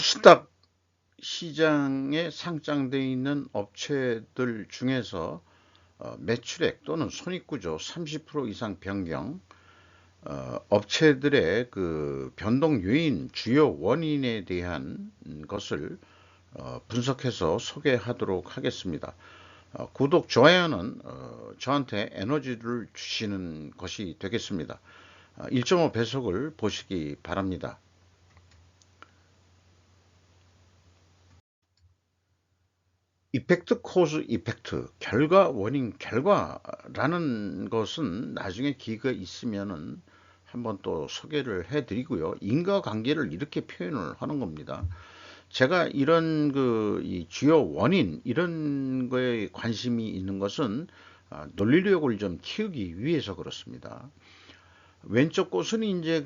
코스닥 시장에 상장되어 있는 업체들 중에서 매출액 또는 손익구조 30% 이상 변경, 업체들의 그 변동 요인, 주요 원인에 대한 것을 분석해서 소개하도록 하겠습니다. 구독, 좋아요는 저한테 에너지를 주시는 것이 되겠습니다. 1.5 배속을 보시기 바랍니다. 이펙트 코즈 이펙트, 결과 원인 결과라는 것은 나중에 기회가 있으면은 한번 또 소개를 해 드리고요. 인과관계를 이렇게 표현을 하는 겁니다. 제가 이런 이 주요 원인 이런 거에 관심이 있는 것은 논리력을 좀 키우기 위해서 그렇습니다. 왼쪽 곳은 이제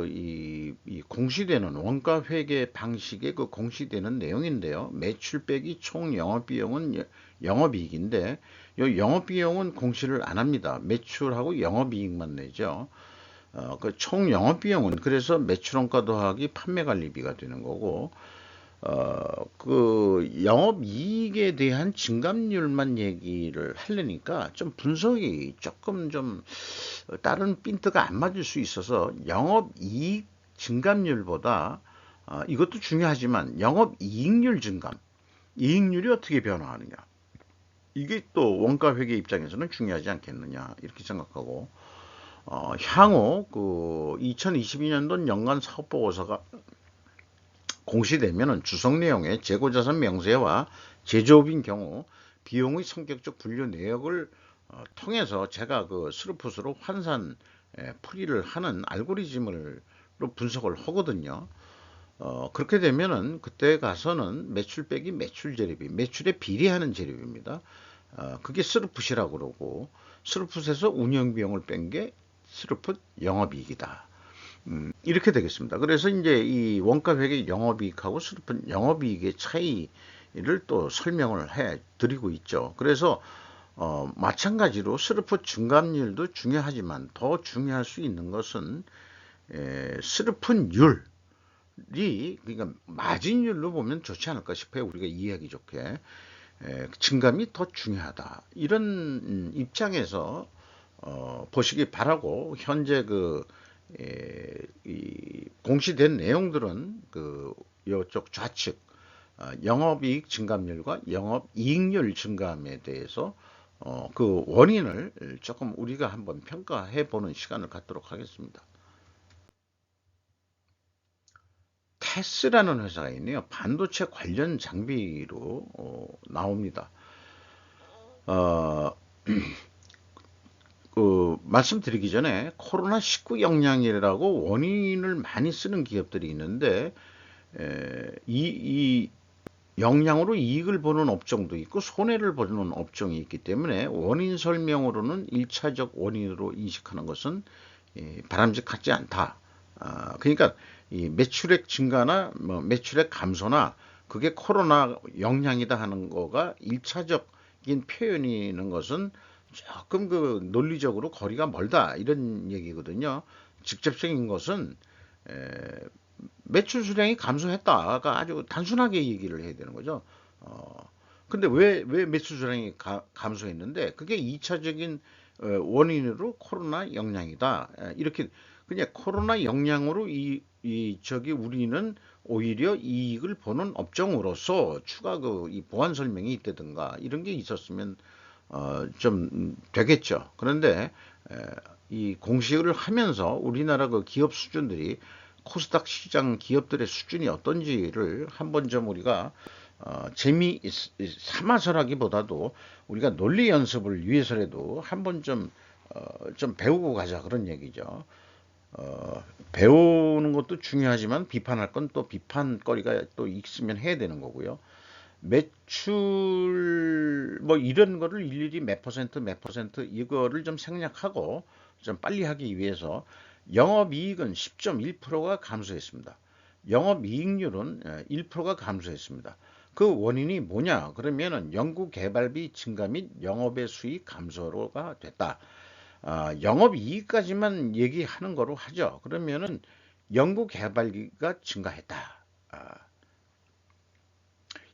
이 공시되는 원가 회계 방식의 그 공시되는 내용인데요. 매출 빼기 총 영업비용은 영업이익인데, 이 영업비용은 공시를 안 합니다. 매출하고 영업이익만 내죠. 그 총 영업비용은 그래서 매출원가 더하기 판매관리비가 되는 거고, 그 영업이익에 대한 증감률만 얘기를 하려니까 좀 분석이 조금 좀 다른 핀트가 안 맞을 수 있어서 영업이익 증감률보다 이것도 중요하지만 영업이익률 증감, 이익률이 어떻게 변화하느냐, 이게 또 원가회계 입장에서는 중요하지 않겠느냐 이렇게 생각하고, 향후 그 2022년도 연간 사업보고서가 공시되면은 주석 내용의 재고자산 명세와 제조업인 경우 비용의 성격적 분류 내역을 통해서 제가 그 스루풋으로 환산 풀이를 하는 알고리즘으로 분석을 하거든요. 그렇게 되면은 그때 가서는 매출 빼기 매출 재료비, 매출에 비례하는 재료비입니다. 그게 스루풋이라고 그러고, 스루풋에서 운영비용을 뺀 게 스루풋 영업이익이다. 이렇게 되겠습니다. 그래서 이제 이 원가 회계 영업이익하고 슬픈 영업이익의 차이를 또 설명을 해 드리고 있죠. 그래서 마찬가지로 스르프 증감률도 중요하지만 더 중요할 수 있는 것은 스르픈율이, 그러니까 마진율로 보면 좋지 않을까 싶어요. 우리가 이해하기 좋게 증감이 더 중요하다. 이런 입장에서 보시기 바라고, 현재 이 공시된 내용들은 이쪽 좌측 영업이익 증감률과 영업이익률 증감에 대해서 그 원인을 조금 우리가 한번 평가해 보는 시간을 갖도록 하겠습니다. 테스라는 회사가 있네요. 반도체 관련 장비로 나옵니다. 어, 말씀드리기 전에 코로나19 영향이라고 원인을 많이 쓰는 기업들이 있는데, 이 영향으로 이익을 보는 업종도 있고 손해를 보는 업종이 있기 때문에 원인 설명으로는 1차적 원인으로 인식하는 것은 바람직하지 않다. 그러니까 이 매출액 증가나 뭐 매출액 감소나 그게 코로나 영향이다 하는 거가 1차적인 표현이는 것은 조금 논리적으로 거리가 멀다 이런 얘기거든요. 직접적인 것은 매출 수량이 감소했다가 아주 단순하게 얘기를 해야 되는 거죠. 근데 왜 매출 수량이 감소했는데 그게 2차적인 원인으로 코로나 영향이다. 이렇게 그냥 코로나 영향으로 우리는 오히려 이익을 보는 업종으로서 추가 이 보완 설명이 있다든가 이런 게 있었으면 좀 되겠죠. 그런데 이 공시를 하면서 우리나라 그 기업 수준들이 코스닥 시장 기업들의 수준이 어떤지를 한번 좀 우리가 재미 삼아서라기보다도 우리가 논리 연습을 위해서라도 한번 좀 배우고 가자 그런 얘기죠. 배우는 것도 중요하지만 비판할 건 또 비판거리가 또 있으면 해야 되는 거고요. 매출 뭐 이런 거를 일일이 몇 퍼센트 이거를 좀 생략하고 좀 빨리 하기 위해서 영업이익은 10.1%가 감소했습니다. 영업이익률은 1%가 감소했습니다. 그 원인이 뭐냐? 그러면은 연구개발비 증가 및 영업의 수익 감소가 됐다. 영업이익까지만 얘기하는 거로 하죠. 그러면은 연구개발비가 증가했다.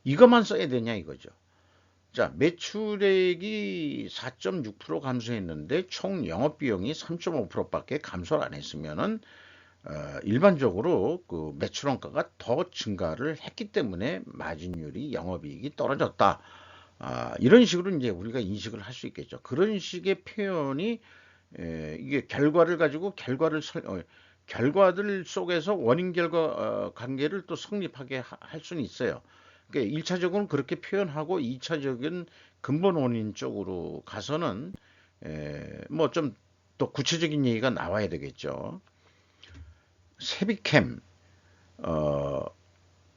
이것만 써야 되냐 이거죠. 자, 매출액이 4.6% 감소했는데 총 영업비용이 3.5%밖에 감소를 안 했으면은 일반적으로 그 매출 원가가 더 증가를 했기 때문에 마진율이 영업이익이 떨어졌다. 이런 식으로 이제 우리가 인식을 할 수 있겠죠. 그런 식의 표현이 이게 결과를 가지고 결과들 속에서 원인 결과 관계를 또 성립하게 할 수는 있어요. 그러니까 1차적으로는 그렇게 표현하고 2차적인 근본 원인 쪽으로 가서는 뭐 좀 더 구체적인 얘기가 나와야 되겠죠. 세비캠 어,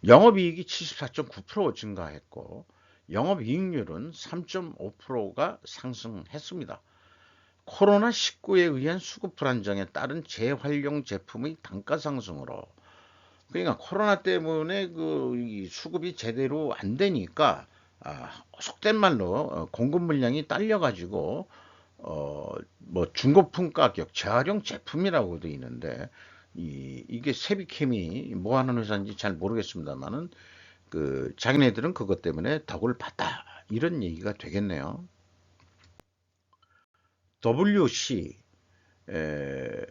영업이익이 74.9% 증가했고 영업이익률은 3.5%가 상승했습니다. 코로나19에 의한 수급 불안정에 따른 재활용 제품의 단가 상승으로 그러니까 코로나 때문에 이 수급이 제대로 안 되니까 속된 말로 공급 물량이 딸려 가지고 뭐 중고품 가격 재활용 제품이라고 돼 있는데 이게 세비캠이 뭐 하는 회사인지 잘 모르겠습니다만은 그 자기네들은 그것 때문에 덕을 봤다 이런 얘기가 되겠네요. WC 에,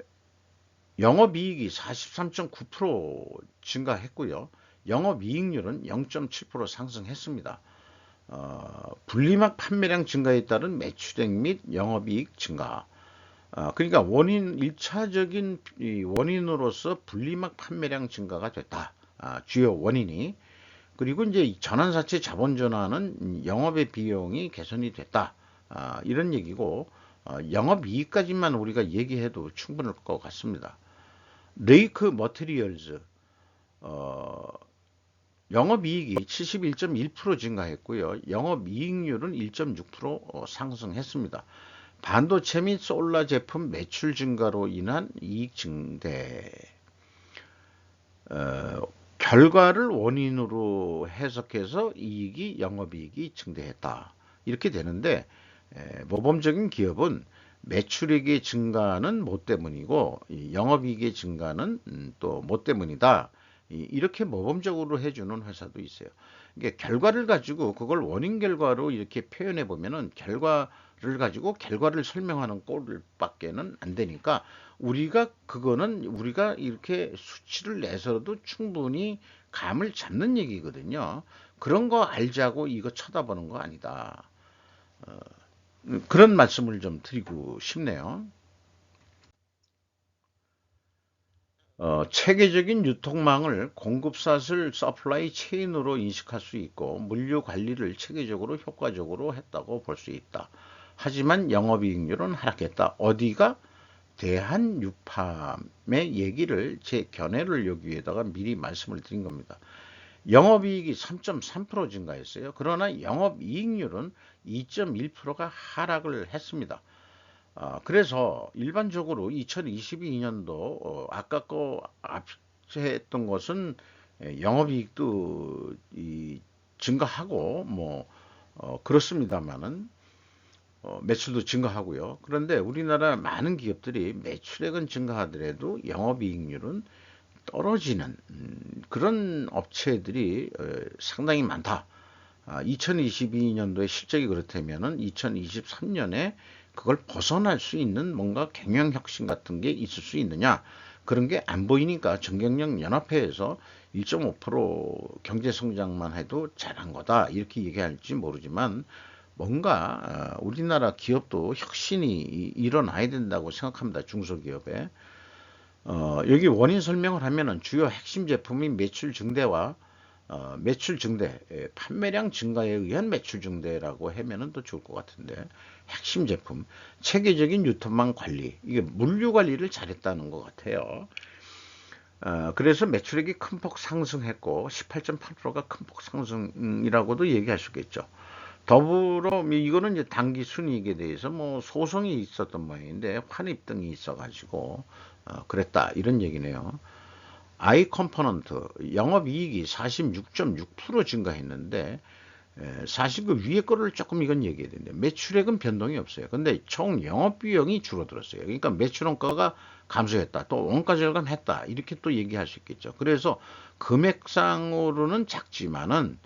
영업이익이 43.9% 증가했고요. 영업이익률은 0.7% 상승했습니다. 분리막 판매량 증가에 따른 매출액 및 영업이익 증가. 그러니까 원인 1차적인 원인으로서 분리막 판매량 증가가 됐다. 주요 원인이. 그리고 이제 전환사채 자본 전환은 영업의 비용이 개선이 됐다. 이런 얘기고 영업이익까지만 우리가 얘기해도 충분할 것 같습니다. 레이크 머티리얼즈 어, 영업이익이 71.1% 증가했고요. 영업이익률은 1.6% 상승했습니다. 반도체 및 솔라 제품 매출 증가로 인한 이익 증대. 결과를 원인으로 해석해서 이익이 영업이익이 증대했다. 이렇게 되는데 모범적인 기업은 매출액의 증가는 뭐 때문이고 영업이익의 증가는 또 뭐 때문이다. 이렇게 모범적으로 해주는 회사도 있어요. 이게 결과를 가지고 그걸 원인 결과로 이렇게 표현해 보면은 결과를 가지고 결과를 설명하는 꼴밖에는 안 되니까 우리가 이렇게 수치를 내서도 충분히 감을 잡는 얘기거든요. 그런 거 알자고 이거 쳐다보는 거 아니다. 그런 말씀을 좀 드리고 싶네요. 체계적인 유통망을 공급사슬 서플라이 체인으로 인식할 수 있고 물류 관리를 체계적으로 효과적으로 했다고 볼 수 있다. 하지만 영업이익률은 하락했다. 어디가? 대한유팜의 얘기를 제 견해를 여기 위에다가 미리 말씀을 드린 겁니다. 영업이익이 3.3% 증가했어요. 그러나 영업이익률은 2.1%가 하락을 했습니다. 그래서 일반적으로 2022년도 아까 거 앞서 했던 것은 영업이익도 증가하고 뭐 그렇습니다만은 매출도 증가하고요. 그런데 우리나라 많은 기업들이 매출액은 증가하더라도 영업이익률은 떨어지는 그런 업체들이 상당히 많다. 2022년도에 실적이 그렇다면은 2023년에 그걸 벗어날 수 있는 뭔가 경영혁신 같은 게 있을 수 있느냐? 그런 게 안 보이니까 정경련 연합회에서 1.5% 경제 성장만 해도 잘한 거다. 이렇게 얘기할지 모르지만 뭔가 우리나라 기업도 혁신이 일어나야 된다고 생각합니다. 중소기업에. 여기 원인 설명을 하면은 주요 핵심 제품인 매출 증대와 매출 증대, 판매량 증가에 의한 매출 증대라고 하면은 더 좋을 것 같은데 핵심 제품, 체계적인 유통망 관리, 이게 물류 관리를 잘했다는 것 같아요. 그래서 매출액이 큰 폭 상승했고 18.8%가 큰 폭 상승이라고도 얘기할 수 있겠죠. 더불어 이거는 이제 단기 순이익에 대해서 뭐 소송이 있었던 모양인데 환입 등이 있어가지고 그랬다 이런 얘기네요. I 컴포넌트 영업이익이 46.6% 증가했는데 사실 그 위에 거를 조금 이건 얘기해야 되는데 매출액은 변동이 없어요. 근데 총 영업비용이 줄어들었어요. 그러니까 매출 원가가 감소했다. 또 원가 절감했다. 이렇게 또 얘기할 수 있겠죠. 그래서 금액상으로는 작지만은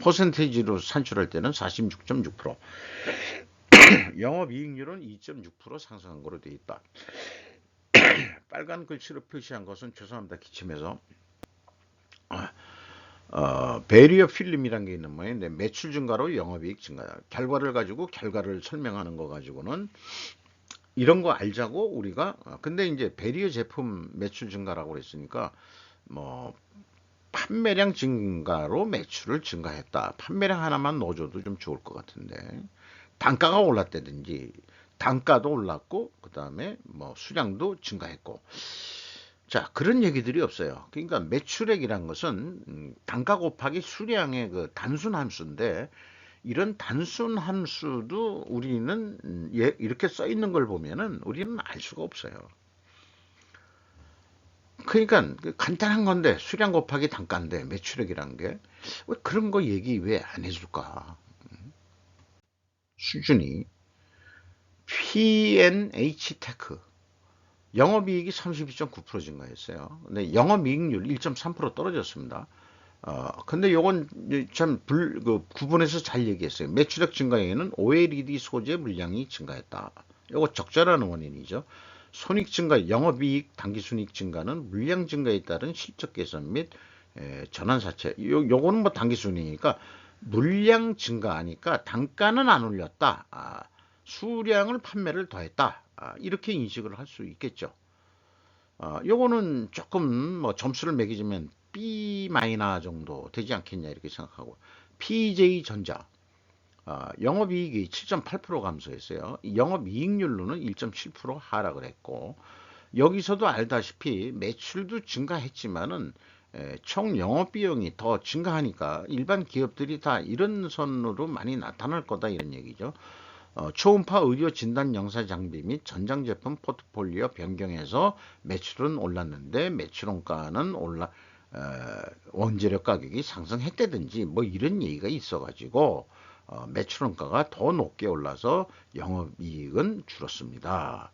퍼센테이지로 산출할 때는 46.6%, 영업이익률은 2.6% 상승한 거로 되어 있다. 빨간 글씨로 표시한 것은 죄송합니다. 기침해서 베리어 필름이라는 게 있는 모양인데 매출 증가로 영업이익 증가. 결과를 가지고 결과를 설명하는 거 가지고는 이런 거 알자고 우리가 근데 이제 베리어 제품 매출 증가라고 그랬으니까 뭐 판매량 증가로 매출을 증가했다. 판매량 하나만 넣어줘도 좀 좋을 것 같은데 단가가 올랐다든지 단가도 올랐고 그 다음에 뭐 수량도 증가했고 자 그런 얘기들이 없어요. 그러니까 매출액이란 것은 단가 곱하기 수량의 그 단순 함수인데 이런 단순 함수도 우리는 이렇게 써 있는 걸 보면은 우리는 알 수가 없어요. 그러니까 간단한 건데 수량 곱하기 단가인데 매출액이란 게 왜 그런 거 얘기 왜 안 해줄까? 수준이 P&H 테크 영업이익이 32.9% 증가했어요. 근데 영업이익률 1.3% 떨어졌습니다. 근데 요건 참 구분해서 잘 얘기했어요. 매출액 증가에는 OLED 소재 물량이 증가했다. 요거 적절한 원인이죠. 손익 증가, 영업이익, 당기순이익 증가는 물량 증가에 따른 실적 개선 및 전환 사채. 요거는 뭐 당기순이익이니까 물량 증가하니까 단가는 안 올렸다. 수량을 판매를 더했다. 이렇게 인식을 할 수 있겠죠. 요거는 조금 뭐 점수를 매기자면 B 마이너 정도 되지 않겠냐 이렇게 생각하고 PJ전자 영업이익이 7.8% 감소했어요. 영업이익률로는 1.7% 하락을 했고 여기서도 알다시피 매출도 증가했지만은 총 영업비용이 더 증가하니까 일반 기업들이 다 이런 선으로 많이 나타날 거다 이런 얘기죠. 초음파 의료 진단 영상 장비 및 전장 제품 포트폴리오 변경해서 매출은 올랐는데 매출 원가는 원재료 가격이 상승했다든지 뭐 이런 얘기가 있어가지고 매출 원가가 더 높게 올라서 영업이익은 줄었습니다.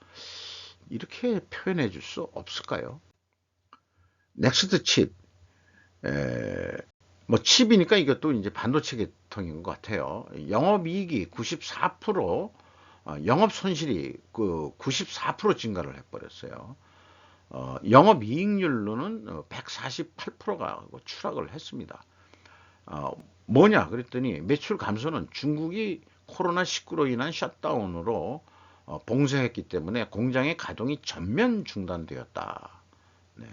이렇게 표현해 줄 수 없을까요? 넥스트 칩, 뭐 칩이니까 이것도 이제 반도체 계통인 것 같아요. 영업이익이 94%, 영업 손실이 그 94% 증가를 해버렸어요. 영업이익률로는 148%가 추락을 했습니다. 뭐냐 그랬더니 매출 감소는 중국이 코로나19로 인한 셧다운으로 봉쇄했기 때문에 공장의 가동이 전면 중단되었다. 네.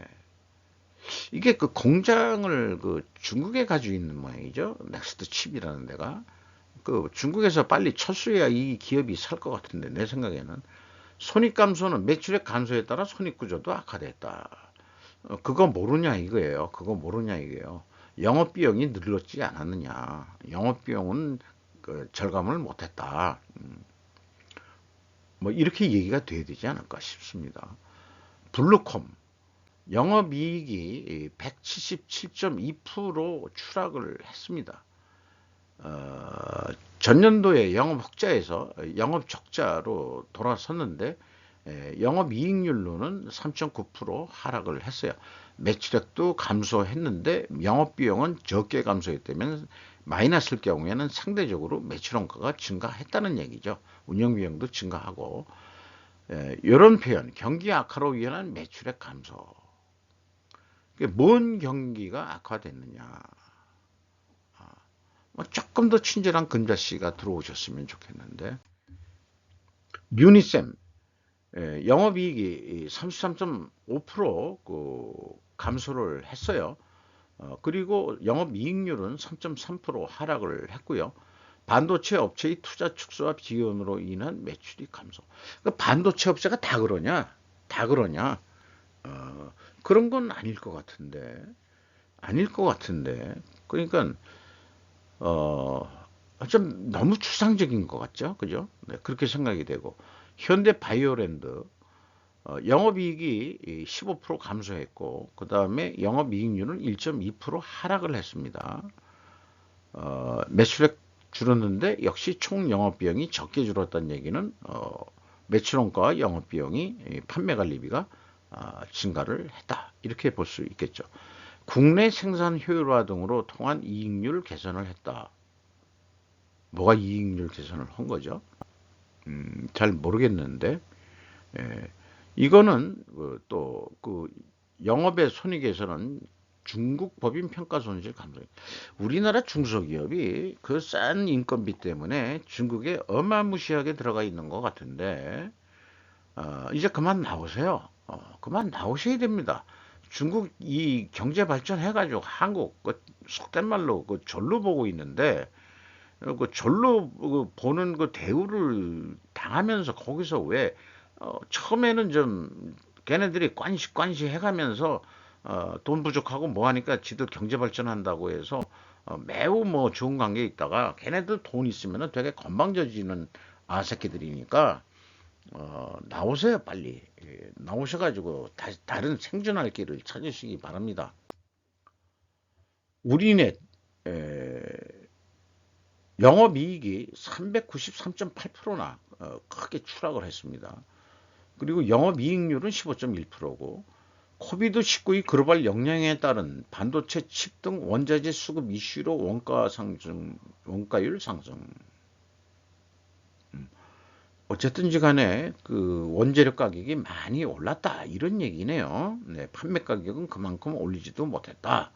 이게 그 공장을 그 중국에 가지고 있는 모양이죠. 넥스트 칩이라는 데가. 그 중국에서 빨리 철수해야 이 기업이 살 것 같은데 내 생각에는 손익 감소는 매출액 감소에 따라 손익 구조도 악화됐다. 그거 모르냐 이거예요. 그거 모르냐 이게요. 영업 비용이 늘었지 않았느냐. 영업 비용은 그 절감을 못했다. 뭐 이렇게 얘기가 돼야 되지 않을까 싶습니다. 블루콤 영업이익이 177.2% 추락을 했습니다. 전년도에 영업 흑자에서 영업 적자로 돌아섰는데 영업이익률로는 3.9% 하락을 했어요. 매출액도 감소했는데 영업비용은 적게 감소했다면 마이너스일 경우에는 상대적으로 매출원가가 증가했다는 얘기죠. 운영비용도 증가하고 이런 표현 경기 악화로 인한 매출액 감소. 뭔 경기가 악화됐느냐. 조금 더 친절한 근자씨가 들어오셨으면 좋겠는데 뮤니셈 영업이익이 33.5% 감소를 했어요. 그리고 영업이익률은 3.3% 하락을 했고요. 반도체 업체의 투자 축소와 지연으로 인한 매출이 감소. 그러니까 반도체 업체가 다 그러냐? 다 그러냐? 그런 건 아닐 것 같은데. 아닐 것 같은데. 그러니까 좀 너무 추상적인 것 같죠? 그죠? 네, 그렇게 생각이 되고. 현대 바이오랜드 영업이익이 15% 감소했고 그 다음에 영업이익률은 1.2% 하락을 했습니다. 매출액 줄었는데 역시 총 영업비용이 적게 줄었다는 얘기는 매출원가와 영업비용이 판매관리비가 증가를 했다. 이렇게 볼 수 있겠죠. 국내 생산 효율화 등으로 통한 이익률 개선을 했다. 뭐가 이익률 개선을 한 거죠? 잘 모르겠는데, 예, 이거는 또그 영업의 손익에서는 중국 법인 평가 손실 감소. 우리나라 중소기업이 그 싼 인건비 때문에 중국에 어마무시하게 들어가 있는 것 같은데, 이제 그만 나오세요. 그만 나오셔야 됩니다. 중국 이 경제 발전해가지고 한국 그 속된 말로 그 절로 보고 있는데 그 절로 보는 그 대우를 당하면서 거기서 왜 처음에는 좀 걔네들이 꽌시 해가면서 돈 부족하고 뭐 하니까 지들 경제 발전한다고 해서 매우 뭐 좋은 관계에 있다가 걔네들 돈 있으면은 되게 건방져지는 아새끼들이니까 나오세요 빨리. 나오셔가지고 다른 생존할 길을 찾으시기 바랍니다. 우리네 영업이익이 393.8%나 크게 추락을 했습니다. 그리고 영업이익률은 15.1%고 코비드19의 글로벌 영향에 따른 반도체 칩 등 원자재 수급 이슈로 원가율 상승. 어쨌든지 간에 그 원재료 가격이 많이 올랐다 이런 얘기네요. 네, 판매 가격은 그만큼 올리지도 못했다.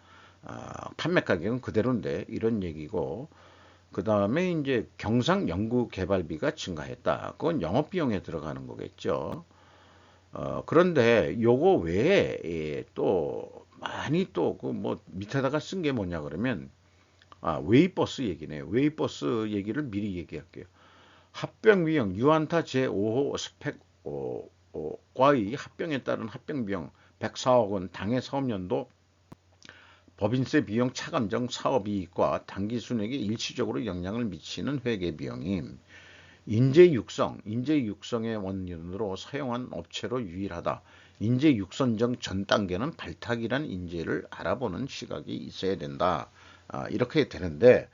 판매 가격은 그대로인데 이런 얘기고 그 다음에 이제 경상 연구 개발비가 증가했다. 그건 영업 비용에 들어가는 거겠죠. 그런데 요거 외에 또 많이 또 그 뭐 밑에다가 쓴 게 뭐냐 그러면 웨이버스 얘기네요. 웨이버스 얘기를 미리 얘기할게요. 합병 비용 유안타 제5호 스펙 과의 합병에 따른 합병 비용 104억 원 당해 사업연도 법인세 비용 차감정 사업이익과 당기 순이익에 일시적으로 영향을 미치는 회계 비용임. 인재 육성의 원인으로 사용한 업체로 유일하다. 인재 육선정 전 단계는 발탁이란 인재를 알아보는 시각이 있어야 된다. 이렇게 되는데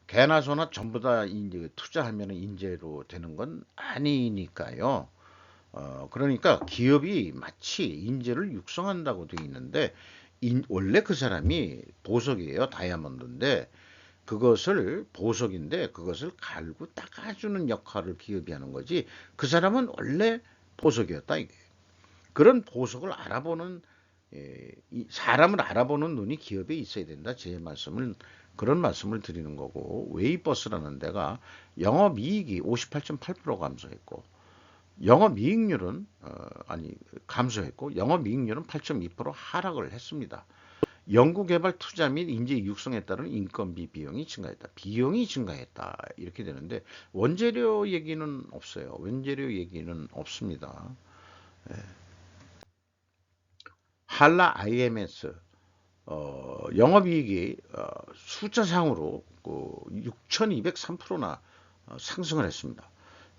개나 소나 전부 다 이제 투자하면 인재로 되는 건 아니니까요. 그러니까 기업이 마치 인재를 육성한다고 되어 있는데 원래 그 사람이 보석이에요. 다이아몬드인데 그것을 보석인데 그것을 갈고 닦아주는 역할을 기업이 하는 거지. 그 사람은 원래 보석이었다 이게. 그런 보석을 알아보는 사람을 알아보는 눈이 기업에 있어야 된다. 제 말씀을 그런 말씀을 드리는 거고 웨이버스라는 데가 영업이익이 58.8% 감소했고 영업이익률은 감소했고 영업이익률은 8.2% 하락을 했습니다. 연구개발 투자 및 인재 육성에 따른 인건비 비용이 증가했다. 비용이 증가했다. 이렇게 되는데 원재료 얘기는 없어요. 원재료 얘기는 없습니다. 한라 IMS 영업이익이 숫자상으로 6,203%나 상승을 했습니다.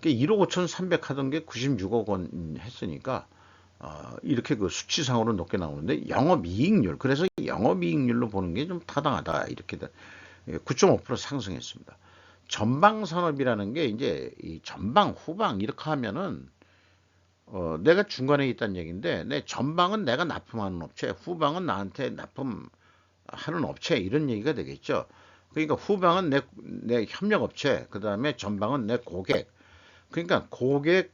1억 5,300 하던 게 96억 원 했으니까 이렇게 그 수치상으로 높게 나오는데 영업이익률 그래서 영업이익률로 보는 게 좀 타당하다 이렇게 9.5% 상승했습니다. 전방산업이라는 게 이제 이 전방 후방 이렇게 하면은 내가 중간에 있다는 얘기인데 내 전방은 내가 납품하는 업체 후방은 나한테 납품하는 업체 이런 얘기가 되겠죠. 그러니까 후방은 내 협력업체 그 다음에 전방은 내 고객 그러니까 고객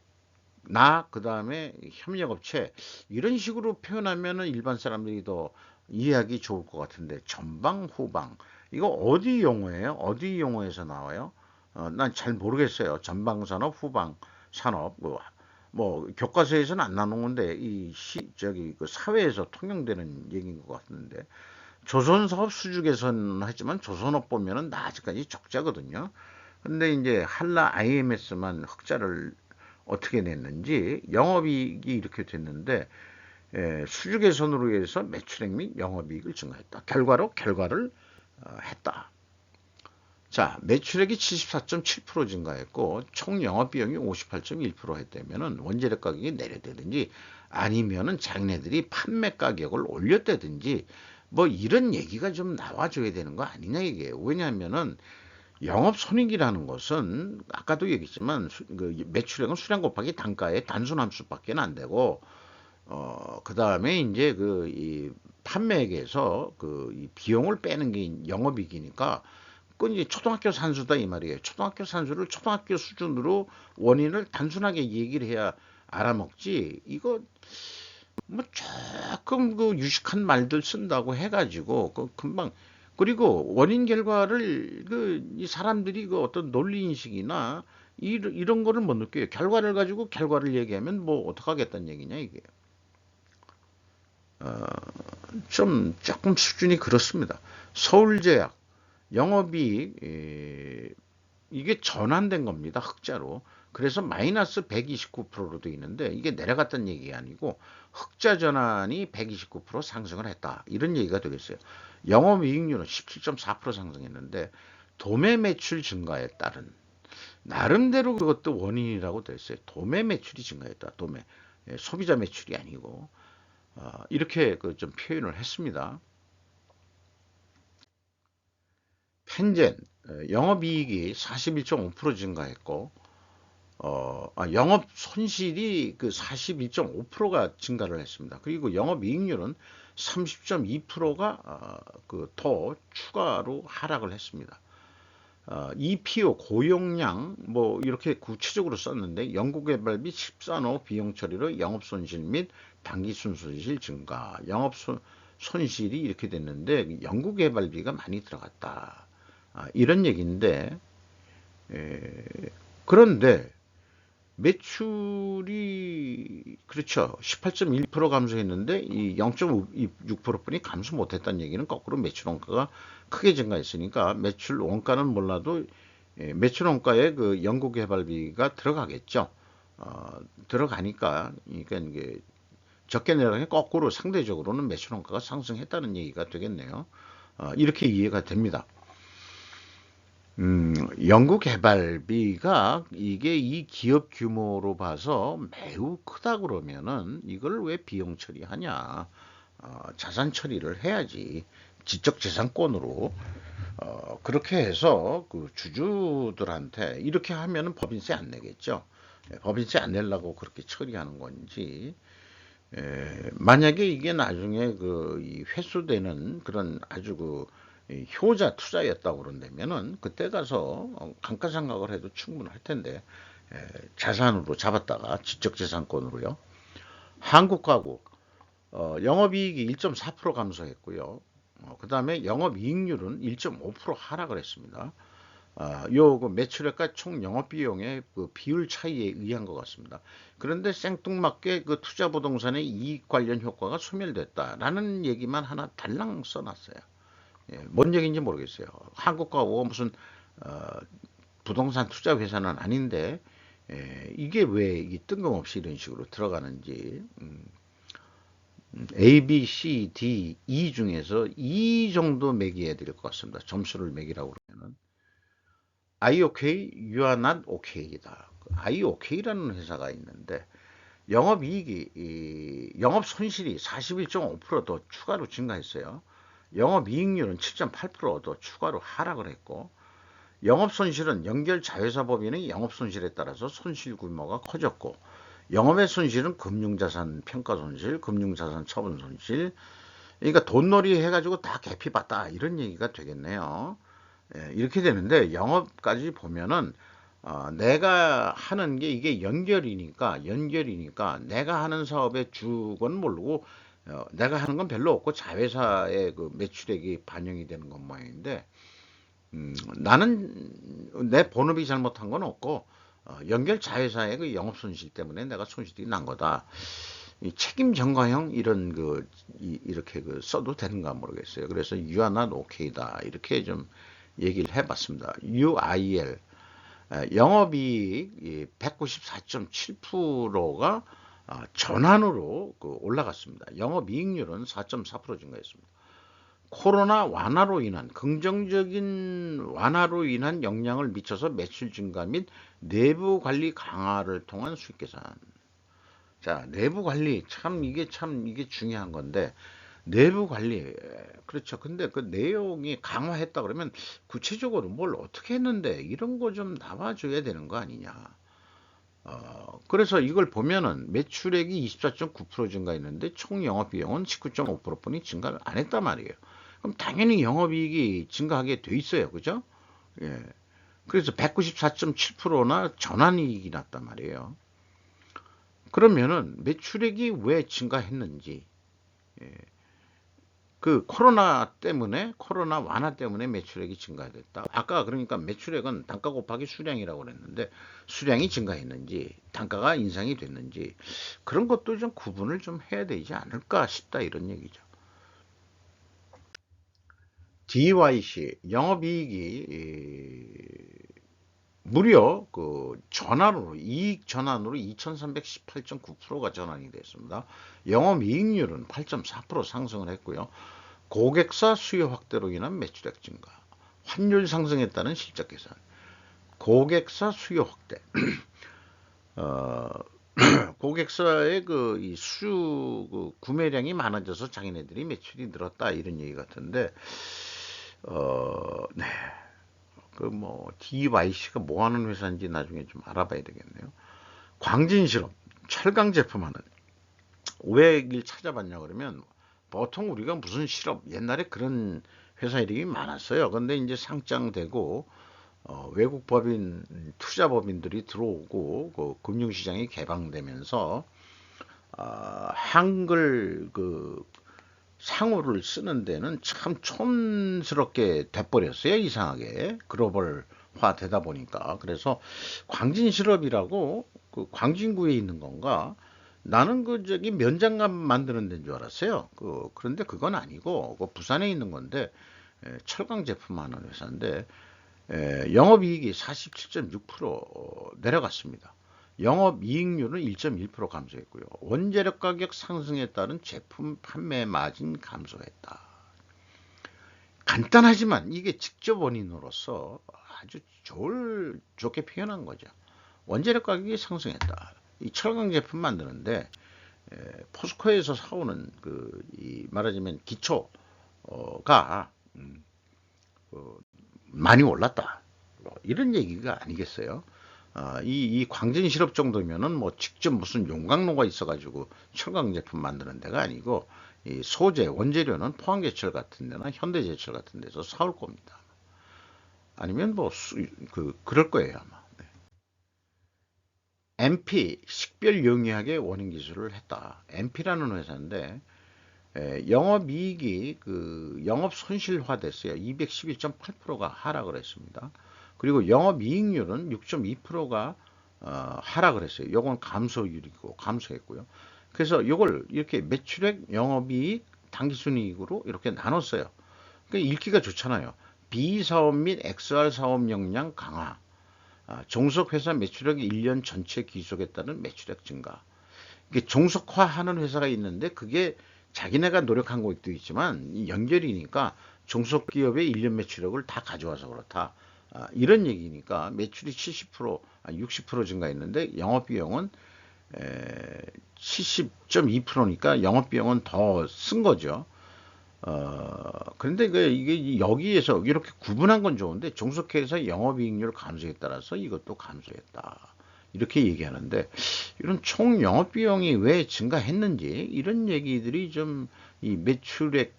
그 다음에 협력업체 이런 식으로 표현하면은 일반 사람들이 더 이해하기 좋을 것 같은데 전방 후방 이거 어디 용어예요? 어디 용어에서 나와요? 난 잘 모르겠어요. 전방산업 후방 산업 뭐 교과서에서는 안 나오는 건데 저기 그 사회에서 통용되는 얘기인 것 같은데 조선사업 수주 개선 하지만 조선업 보면은 나 아직까지 적자거든요. 근데 이제 한라 IMS만 흑자를 어떻게 냈는지 영업이익이 이렇게 됐는데 수주 개선으로 해서 매출액 및 영업이익을 증가했다. 결과를 했다. 자, 매출액이 74.7% 증가했고 총 영업비용이 58.1% 했다면은 원재료 가격이 내려되든지 아니면은 자기네들이 판매 가격을 올렸다든지 뭐 이런 얘기가 좀 나와줘야 되는 거 아니냐 이게. 왜냐하면은 영업 손익이라는 것은 아까도 얘기했지만 그 매출액은 수량 곱하기 단가의 단순 함수밖에 안 되고 그 다음에 이제 이 판매액에서 그 이 비용을 빼는 게 영업이익이니까 그건 이제 초등학교 산수다 이 말이에요. 초등학교 산수를 초등학교 수준으로 원인을 단순하게 얘기를 해야 알아먹지. 이거 뭐 조금 그 유식한 말들 쓴다고 해가지고 그 금방 그리고 원인 결과를 그 이 사람들이 그 어떤 논리 인식이나 이런 거를 못 느껴요. 결과를 가지고 결과를 얘기하면 뭐 어떡하겠다는 얘기냐 이게. 어, 좀 조금 수준이 그렇습니다. 서울제약 영업이익 이게 전환된 겁니다. 흑자로. 그래서 마이너스 129%로 돼 있는데 이게 내려갔다는 얘기가 아니고 흑자 전환이 129% 상승을 했다. 이런 얘기가 되겠어요. 영업이익률은 17.4% 상승했는데 도매 매출 증가에 따른 나름대로 그것도 원인이라고 돼 있어요. 도매 매출이 증가했다. 도매. 소비자 매출이 아니고 이렇게 그 좀 표현을 했습니다. 펜젠 영업이익이 41.5% 증가했고 영업 손실이 그 41.5%가 증가를 했습니다. 그리고 영업이익률은 30.2%가 그 더 추가로 하락을 했습니다. EPO 고용량 뭐 이렇게 구체적으로 썼는데 연구개발비 14호 비용 처리로 영업손실 및 당기순손실 증가 영업손실이 이렇게 됐는데 연구개발비가 많이 들어갔다 이런 얘기인데 그런데 매출이 그렇죠. 18.1% 감소했는데 이 0.6%뿐이 감소 못했다는 얘기는 거꾸로 매출 원가가 크게 증가했으니까 매출 원가는 몰라도 매출 원가에 그 연구개발비가 들어가겠죠. 들어가니까 그러니까 이게 적게 내려가니 거꾸로 상대적으로는 매출 원가가 상승했다는 얘기가 되겠네요. 이렇게 이해가 됩니다. 연구개발비가 이게 이 기업 규모로 봐서 매우 크다 그러면은 이걸 왜 비용 처리하냐? 자산 처리를 해야지. 지적재산권으로 그렇게 해서 그 주주들한테 이렇게 하면은 법인세 안 내겠죠. 법인세 안 내려고 그렇게 처리하는 건지 만약에 이게 나중에 그이 회수되는 그런 아주 그 효자 투자였다고 그런다면은 그때 가서 감가상각을 해도 충분할 텐데 자산으로 잡았다가 지적재산권으로요. 한국가구 영업이익이 1.4% 감소했고요. 그 다음에 영업이익률은 1.5% 하락을 했습니다. 요 매출액과 총 영업비용의 그 비율 차이에 의한 것 같습니다. 그런데 생뚱맞게 그 투자 부동산의 이익 관련 효과가 소멸됐다라는 얘기만 하나 달랑 써놨어요. 뭔 얘기인지 모르겠어요. 한국가구가 무슨 어, 부동산 투자 회사는 아닌데 이게 왜 이 뜬금없이 이런 식으로 들어가는지 A, B, C, D, E 중에서 E 정도 매겨야 될 것 같습니다. 점수를 매기라고 그러면은 I OK, You are not OK이다. I OK라는 회사가 있는데 영업 손실이 41.5%더 추가로 증가했어요. 영업이익률은 7.8%더 추가로 하락을 했고 영업 손실은 연결 자회사 법인의 영업 손실에 따라서 손실 규모가 커졌고 영업의 손실은 금융자산 평가 손실, 금융자산 처분 손실 그러니까 돈놀이 해가지고 다 개피봤다 이런 얘기가 되겠네요. 이렇게 되는데 영업까지 보면은 내가 하는 게 이게 연결이니까 내가 하는 사업의 주건 모르고 내가 하는 건 별로 없고 자회사의 그 매출액이 반영이 되는 것 모양인데 나는 내 본업이 잘못한 건 없고 연결 자회사의 그 영업 손실 때문에 내가 손실이 난 거다. 이 책임 전가형 이런 이렇게 그 써도 되는가 모르겠어요. 그래서 you are not okay다 이렇게 좀 얘기를 해봤습니다. UIL 영업이익 194.7%가 전환으로 올라갔습니다. 영업이익률은 4.4% 증가했습니다. 코로나 완화로 인한 긍정적인 완화로 인한 영향을 미쳐서 매출 증가 및 내부 관리 강화를 통한 수익 개선. 자, 내부 관리 이게 중요한 건데 내부 관리 그렇죠. 근데 그 내용이 강화했다 그러면 구체적으로 뭘 어떻게 했는데 이런 거 좀 나와줘야 되는 거 아니냐. 그래서 이걸 보면은 매출액이 24.9% 증가했는데 총 영업비용은 19.5%뿐이 증가를 안 했단 말이에요. 그럼 당연히 영업이익이 증가하게 돼 있어요. 그죠? 예. 그래서 194.7%나 전환이익이 났단 말이에요. 그러면은 매출액이 왜 증가했는지, 예. 그 코로나 완화 때문에 매출액이 증가됐다. 아까 그러니까 매출액은 단가 곱하기 수량이라고 그랬는데 수량이 증가했는지 단가가 인상이 됐는지 그런 것도 좀 구분을 좀 해야 되지 않을까 싶다 이런 얘기죠. DYC 영업이익이 무려 그 전환으로 이익 전환으로 2318.9%가 전환이 됐습니다. 영업이익률은 8.4% 상승을 했고요. 고객사 수요 확대로 인한 매출액 증가, 환율 상승에 따른 실적 개선, 고객사 수요 확대. 어, 고객사의 그 구매량이 많아져서 자기네들이 매출이 늘었다 이런 얘기 같은데, 네. 그 뭐 DYC가 뭐 하는 회사인지 나중에 좀 알아봐야 되겠네요. 광진실업 철강 제품 하는 왜 일 찾아봤냐 그러면 보통 우리가 무슨 실업 옛날에 그런 회사 이름이 많았어요. 근데 이제 상장되고 외국 법인 투자법인들이 들어오고 그 금융시장이 개방되면서 한글 그 상호를 쓰는 데는 참 촌스럽게 돼버렸어요. 이상하게 글로벌화 되다 보니까. 그래서 광진실업이라고 그 광진구에 있는 건가? 나는 그 저기 면장갑 만드는 데인 줄 알았어요. 그런데 그건 아니고 그 부산에 있는 건데 철강 제품 하는 회사인데 영업이익이 47.6% 내려갔습니다. 영업이익률은 1.1% 감소했고요. 원재료 가격 상승에 따른 제품 판매 마진 감소했다. 간단하지만 이게 직접 원인으로서 아주 좋게 표현한 거죠. 원재료 가격이 상승했다. 이 철강 제품 만드는데 포스코에서 사오는 이 말하자면 기초가 많이 올랐다. 뭐 이런 얘기가 아니겠어요? 이 광진 실업 정도면은 뭐 직접 무슨 용광로가 있어가지고 철강 제품 만드는 데가 아니고 이 소재 원재료는 포항제철 같은 데나 현대제철 같은 데서 사올 겁니다. 아니면 뭐 그럴 거예요 아마. MP 식별 용이하게 원인 기술을 했다. MP라는 회사인데 영업이익이 영업 손실화 됐어요. 211.8%가 하락을 했습니다. 그리고 영업이익률은 6.2%가 하락을 했어요. 요건 감소율이고 감소했고요. 그래서 요걸 이렇게 매출액, 영업이익, 당기순이익으로 이렇게 나눴어요. 그러니까 읽기가 좋잖아요. B사업 및 XR 사업 역량 강화. 종속회사 매출액 1년 전체 기속에 따른 매출액 증가. 이게 종속화하는 회사가 있는데 그게 자기네가 노력한 것도 있지만 연결이니까 종속기업의 1년 매출액을 다 가져와서 그렇다. 이런 얘기니까 매출이 60% 증가했는데 영업비용은 70.2%니까 영업비용은 더 쓴 거죠. 그런데 이게 여기에서 이렇게 구분한 건 좋은데 종속회사 영업이익률 감소에 따라서 이것도 감소했다. 이렇게 얘기하는데 이런 총 영업비용이 왜 증가했는지 이런 얘기들이 좀 이 매출액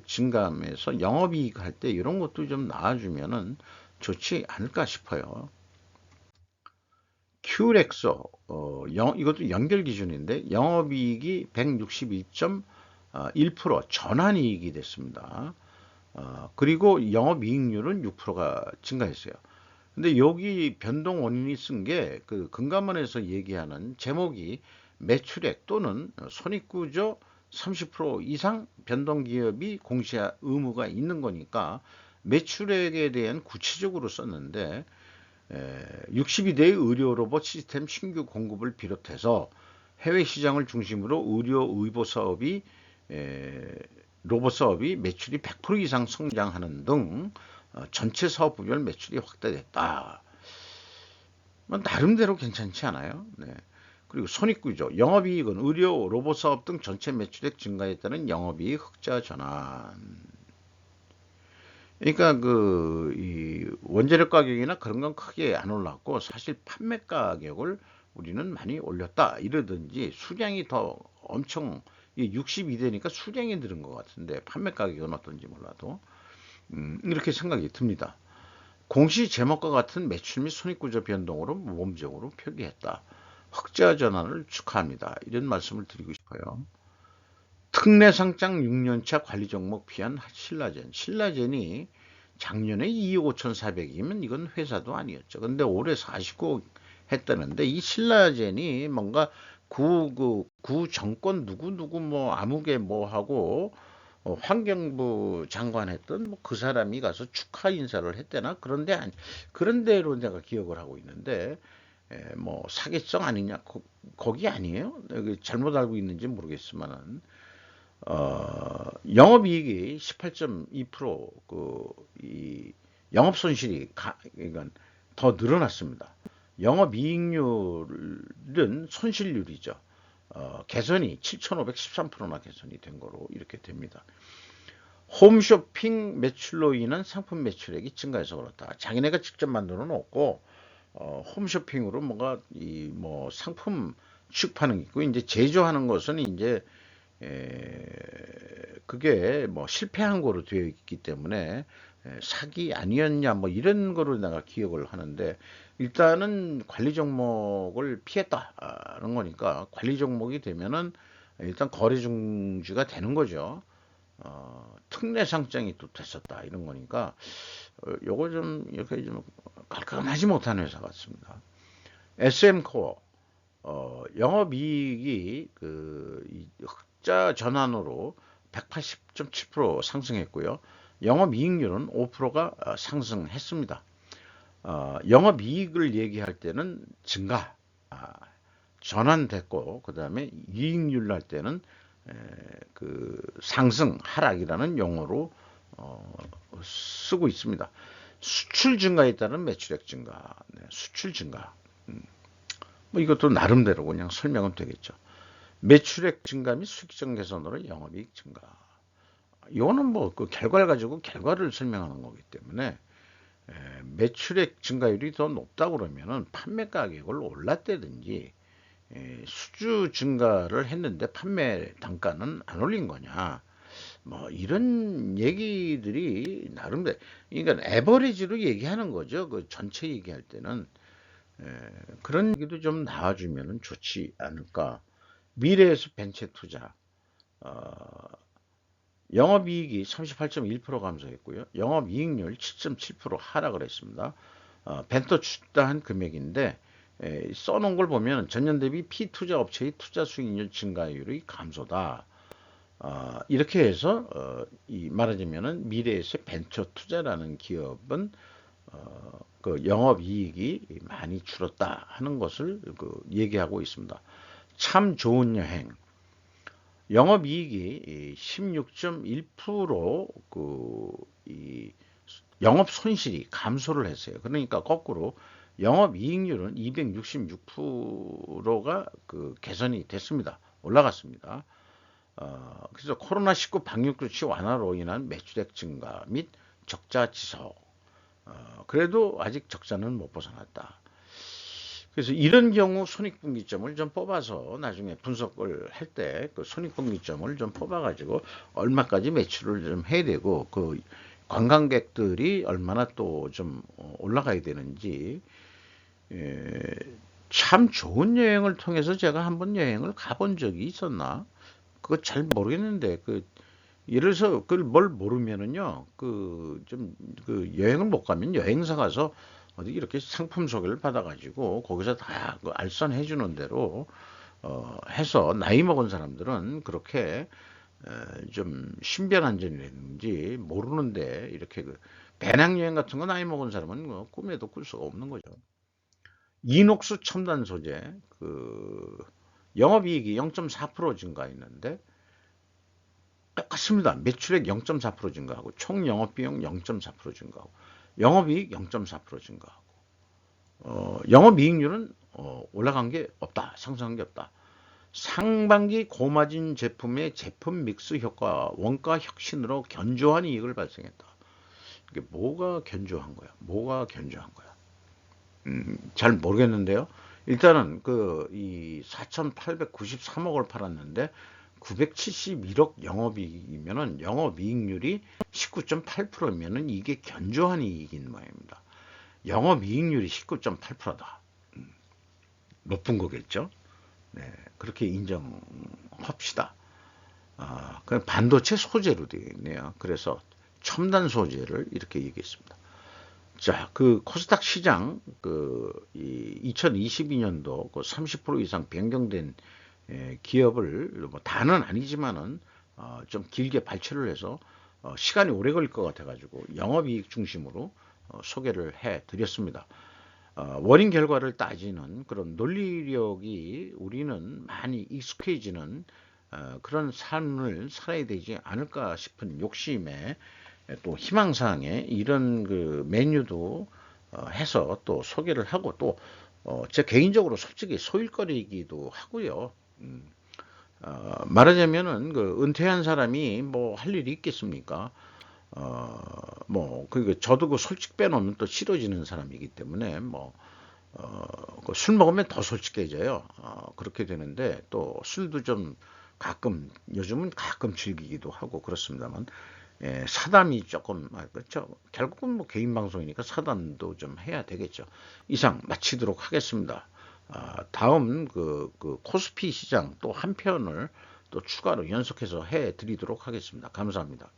증감에서 영업이익 할 때 이런 것도 좀 나와주면은 좋지 않을까 싶어요. 큐렉소 이것도 연결 기준인데 영업이익이 161.1% 전환이익이 됐습니다. 그리고 영업이익률은 6%가 증가했어요. 근데 여기 변동 원인이 쓴 게 그 금감원에서 얘기하는 제목이 매출액 또는 손익구조 30% 이상 변동 기업이 공시할 의무가 있는 거니까 매출액에 대한 구체적으로 썼는데 62대의 의료 로봇 시스템 신규 공급을 비롯해서 해외 시장을 중심으로 의료 의보 사업이 로봇 사업이 매출이 100% 이상 성장하는 등 전체 사업부별 매출이 확대됐다. 뭐 나름대로 괜찮지 않아요? 네. 그리고 손익구조, 영업이익은 의료, 로봇 사업 등 전체 매출액 증가에 따른 영업이익 흑자 전환. 그러니까 이 원재료 가격이나 그런 건 크게 안 올랐고 사실 판매 가격을 우리는 많이 올렸다 이러든지, 수량이 더 엄청 60이 되니까 수량이 늘은 것 같은데 판매 가격은 어떤지 몰라도 이렇게 생각이 듭니다. 공시 제목과 같은 매출 및 손익구조 변동으로 모범적으로 표기했다. 흑자 전환을 축하합니다. 이런 말씀을 드리고 싶어요. 특례상장 6년차 관리 종목 피한 신라젠. 신라젠이 작년에 2억 5,400이면 이건 회사도 아니었죠. 근데 올해 49억 했다는데, 이 신라젠이 뭔가 구 정권 누구 뭐 아무개 뭐 하고 환경부 장관 했던 뭐 그 사람이 가서 축하 인사를 했대나, 그런 데로 내가 기억을 하고 있는데, 뭐 사기성 아니냐, 거기 아니에요? 잘못 알고 있는지 모르겠지만은 영업이익이 18.2%, 이 영업 손실이 그러니까 더 늘어났습니다. 영업이익률은 손실률이죠. 개선이 7,513%나 개선이 된 거로 이렇게 됩니다. 홈쇼핑 매출로 인한 상품 매출액이 증가해서 그렇다. 자기네가 직접 만들어 놓고 홈쇼핑으로 뭔가 이 뭐 상품 취급하는 게 있고, 이제 제조하는 것은 이제 그게 뭐 실패한 거로 되어 있기 때문에 사기 아니었냐 뭐 이런 거로 내가 기억을 하는데, 일단은 관리 종목을 피했다는 거니까 관리 종목이 되면은 일단 거래 중지가 되는 거죠. 특례 상장이 또 됐었다 이런 거니까 요거 좀 이렇게 좀 깔끔하지 못한 회사 같습니다. SM코어 영업이익이 흑자 전환으로 180.7% 상승했고요. 영업이익률은 5%가 상승했습니다. 영업이익을 얘기할 때는 증가, 전환됐고, 그 다음에 이익률 할 때는 상승, 하락이라는 용어로 쓰고 있습니다. 수출 증가에 따른 매출액 증가, 수출 증가. 뭐 이것도 나름대로 그냥 설명은 되겠죠. 매출액 증가 및 수익성 개선으로 영업이익 증가. 이거는 뭐 그 결과를 가지고 결과를 설명하는 거기 때문에 매출액 증가율이 더 높다 그러면은 판매 가격을 올랐다든지, 수주 증가를 했는데 판매 단가는 안 올린 거냐, 뭐 이런 얘기들이 나름대로, 그러니까 에버리지로 얘기하는 거죠. 그 전체 얘기할 때는 그런 얘기도 좀 나와주면 좋지 않을까. 미래에서 벤처 투자, 영업이익이 38.1% 감소했고요. 영업이익률 7.7% 하락을 했습니다. 벤처 투자한 금액인데 써놓은 걸 보면 전년 대비 피투자 업체의 투자 수익률 증가율의 감소다. 이렇게 해서 말하자면은 미래에서 벤처 투자라는 기업은 그 영업이익이 많이 줄었다 하는 것을 얘기하고 있습니다. 참 좋은 여행. 영업이익이 16.1% 영업 손실이 감소를 했어요. 그러니까 거꾸로 영업이익률은 266%가 개선이 됐습니다. 올라갔습니다. 그래서 코로나19 방역 조치 완화로 인한 매출액 증가 및 적자 지속. 그래도 아직 적자는 못 벗어났다. 그래서 이런 경우 손익분기점을 좀 뽑아서 나중에 분석을 할 때 그 손익분기점을 좀 뽑아가지고 얼마까지 매출을 좀 해야 되고, 그 관광객들이 얼마나 또 좀 올라가야 되는지. 참 좋은 여행을 통해서 제가 한번 여행을 가본 적이 있었나? 그거 잘 모르겠는데, 예를 들어서 그걸 뭘 모르면은요, 여행을 못 가면 여행사 가서 어디 이렇게 상품 소개를 받아가지고 거기서 다 알선해 주는 대로 해서, 나이 먹은 사람들은 그렇게 좀 신변안전이라든지 모르는데, 이렇게 배낭여행 같은 거 나이 먹은 사람은 뭐 꿈에도 꿀 수가 없는 거죠. 이녹스 첨단 소재, 영업이익이 0.4% 증가했는데 똑같습니다. 매출액 0.4% 증가하고, 총 영업비용 0.4% 증가하고, 영업이익 0.4% 증가하고, 영업이익률은 올라간 게 없다, 상승한 게 없다. 상반기 고마진 제품의 제품 믹스 효과, 원가 혁신으로 견조한 이익을 발생했다. 이게 뭐가 견조한 거야? 뭐가 견조한 거야? 잘 모르겠는데요. 일단은 그 이 4,893억을 팔았는데 971억 영업이익이면은 영업이익률이 19.8%면은 이게 견조한 이익인 모양입니다. 영업이익률이 19.8%다. 높은 거겠죠? 네, 그렇게 인정합시다. 그 반도체 소재로 되어 있네요. 그래서 첨단 소재를 이렇게 얘기했습니다. 자, 그 코스닥 시장 이 2022년도 그 30% 이상 변경된 기업을 뭐 다는 아니지만은 좀 길게 발췌를 해서 시간이 오래 걸릴 것 같아가지고 영업이익 중심으로 소개를 해드렸습니다. 원인 결과를 따지는 그런 논리력이 우리는 많이 익숙해지는 그런 삶을 살아야 되지 않을까 싶은 욕심에 또 희망사항에 이런 그 메뉴도 해서 또 소개를 하고 또 제 개인적으로 솔직히 소일거리이기도 하고요. 말하자면은 그 은퇴한 사람이 뭐 할 일이 있겠습니까? 그 저도 그 솔직 빼놓으면 또 싫어지는 사람이기 때문에 그술 먹으면 더 솔직해져요. 그렇게 되는데 또 술도 좀 가끔 요즘은 가끔 즐기기도 하고 그렇습니다만 사담이 조금 그렇죠. 결국은 뭐 개인 방송이니까 사담도 좀 해야 되겠죠. 이상 마치도록 하겠습니다. 다음 그 코스피 시장 또 한 편을 또 추가로 연속해서 해 드리도록 하겠습니다. 감사합니다.